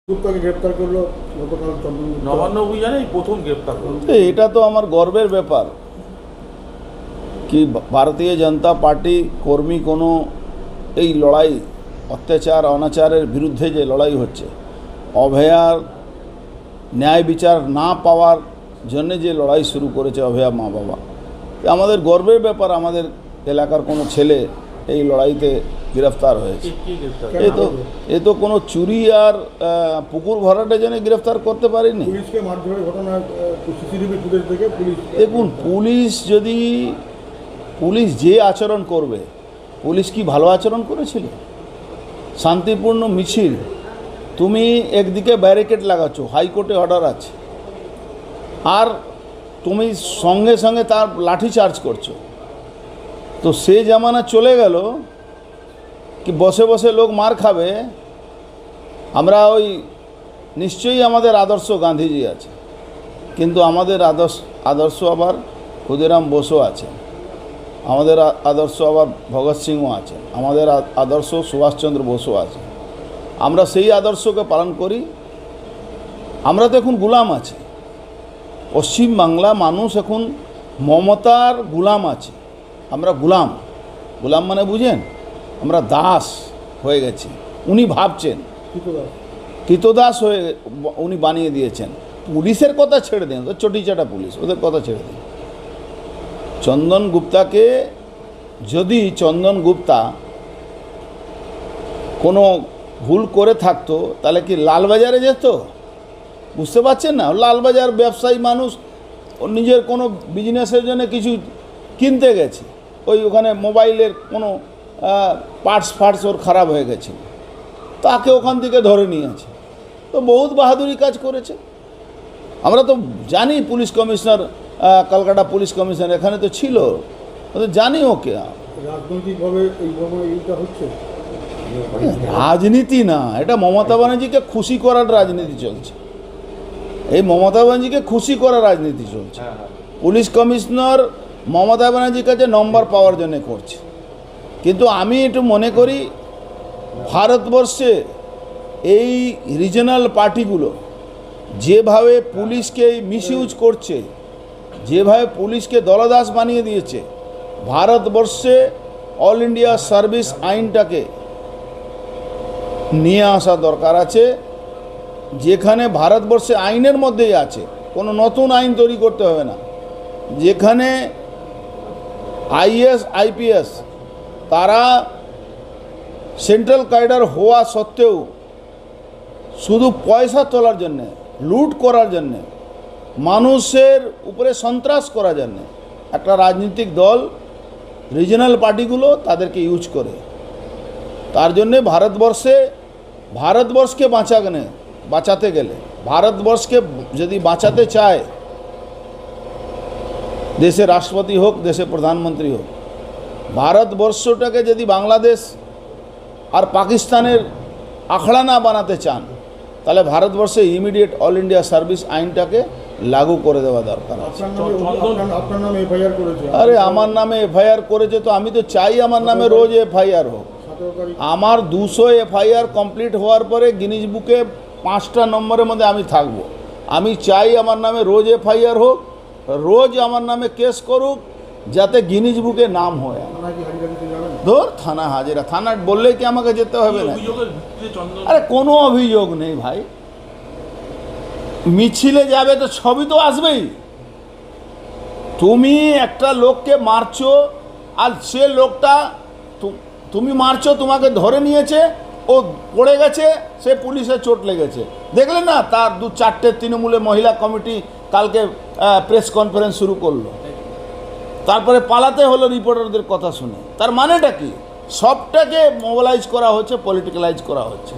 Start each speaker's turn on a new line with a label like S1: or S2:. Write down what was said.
S1: গুপ্তাকে গ্রেপ্তার করলো গতকাল
S2: নবান্ন অভিযানে প্রথম গ্রেপ্তার করলো।
S3: এটা তো আমার গর্বের ব্যাপার কি ভারতীয় জনতা পার্টি কর্মী কোনো এই লড়াই অত্যাচার অনাচারের বিরুদ্ধে যে লড়াই হচ্ছে, অভয়ার ন্যায় বিচার না পাওয়ার জন্য যে লড়াই শুরু করেছে অভয়া মা বাবা, আমাদের গর্বের ব্যাপার। আমাদের এলাকার কোনো ছেলে এই লড়াইতে গ্রেফতার হয়েছে। এ তো কোনো চুরি আর পুকুর ভরাটের জন্য গ্রেফতার করতে পারিনি।
S1: পুলিশকে মারধরের ঘটনা সিসিটিভি ফুটেজ থেকে
S3: দেখুন, পুলিশ যে আচরণ করবে, পুলিশ কি ভালো আচরণ করেছিল? শান্তিপূর্ণ মিছিল, তুমি একদিকে ব্যারিকেড লাগাচ্ছ, হাইকোর্টে অর্ডার আছে, আর তুমি সঙ্গে সঙ্গে তার লাঠি চার্জ করছো। তো সে জামানা চলে গেল কি বসে বসে লোক মার খাবে। আমরা ওই নিশ্চয়ই আমাদের আদর্শ গান্ধীজি আছে, কিন্তু আমাদের আদর্শ আবার ক্ষুদিরাম বসু আছে, আমাদের আদর্শ আবার ভগৎ সিংও আছে, আমাদের আদর্শ সুভাষচন্দ্র বসু আছে। আমরা সেই আদর্শকে পালন করি। আমরা তো এখন গুলাম আছি। পশ্চিমবাংলা মানুষ এখন মমতার গুলাম আছে। আমরা গুলাম মানে বুঝেন, আমরা দাস হয়ে গেছি। উনি ভাবছেন কৃতদাস হয়ে উনি বানিয়ে দিয়েছেন। পুলিশের কথা ছেড়ে দিন, তো চটিচাটা পুলিশ, ওদের কথা ছেড়ে দিন। চন্দন গুপ্তাকে, যদি চন্দন গুপ্তা কোনো ভুল করে থাকতো তাহলে কি লালবাজারে যেত? বুঝতে পারছেন না? লালবাজার ব্যবসায়ী মানুষ, নিজের কোনো বিজনেসের জন্য কিছু কিনতে গেছে, ওখানে মোবাইলের কোনো পার্টস ওর খারাপ হয়ে গেছে, তাকে ওখান থেকে ধরে নিয়েছে। তো বহুত বাহাদুরি কাজ করেছে। আমরা তো জানি police commissioner, Kolkata police commissioner এখানে তো ছিল, জানি ওকে।
S1: রাজনৈতিকভাবে এইটা হচ্ছে
S3: রাজনীতি না, এটা মমতা ব্যানার্জিকে খুশি করার রাজনীতি চলছে। এই মমতা ব্যানার্জিকে খুশি করার রাজনীতি চলছে। পুলিশ কমিশনার মমতা ব্যানার্জির কাছে নম্বর পাওয়ার জন্য করছে। কিন্তু আমি একটু মনে করি ভারতবর্ষে এই রিজনাল পার্টিগুলো যেভাবে পুলিশকে মিসইউজ করছে, যেভাবে পুলিশকে দলদাস বানিয়ে দিয়েছে, ভারতবর্ষে অল ইন্ডিয়া সার্ভিস আইনটাকে নিয়ে আসা দরকার আছে, যেখানে ভারতবর্ষে আইনের মধ্যেই আছে, কোনো নতুন আইন তৈরি করতে হবে না, যেখানে আইএস আইপিএস তারা সেন্ট্রাল ক্যাডার হওয়া সত্ত্বেও শুধু পয়সা তোলার জন্যে, লুট করার জন্যে, মানুষের উপরে সন্ত্রাস করার জন্যে একটা রাজনৈতিক দল, রিজনাল পার্টিগুলো তাদেরকে ইউজ করে। তার জন্যে ভারতবর্ষকে বাঁচাতে গেলে, ভারতবর্ষকে যদি বাঁচাতে চায়, দেশে রাষ্ট্রপতি হোক, দেশে প্রধানমন্ত্রী হোক, ভারতবর্ষটাকে যদি বাংলাদেশ আর পাকিস্তানের আখড়া না বানাতে চান, তাহলে ভারতবর্ষে ইমিডিয়েট অল ইন্ডিয়া সার্ভিস আইনটাকে লাগু করে দেওয়া দরকার আছে। আরে আমার নামে এফআইআর করেছে, তো আমি তো চাই আমার নামে রোজ এফআইআর হোক। আমার 200 এফআইআর কমপ্লিট হওয়ার পরে গিনিজ বুকে 5টা নম্বরের মধ্যে আমি থাকব। আমি চাই আমার নামে রোজ এফআইআর হোক, রোজ আমার নামে কেস করুক, যাতে গিনিজ বুকে নাম হয়। ধর থানা হাজিরা, থানা বললেই কি আমাকে যেতে হবে না? আরে কোনো অভিযোগ নেই ভাই, মিছিলে যাবে তো ছবি তো আসবেই। তুমি একটা লোককে মারছো, আর সে লোকটা তুমি মারছো, তোমাকে ধরে নিয়েছে, ও পড়ে গেছে, সে পুলিশের চোট লেগেছে, দেখলে না? তার 2-4টে তৃণমূলের মহিলা কমিটি কালকে প্রেস কনফারেন্স শুরু করলো, তারপরে পালাতে হলো রিপোর্টারদের কথা শুনে। তার মানেটা কি? সবটাকে মোবিলাইজ করা হচ্ছে, পলিটিক্যালাইজ করা হচ্ছে।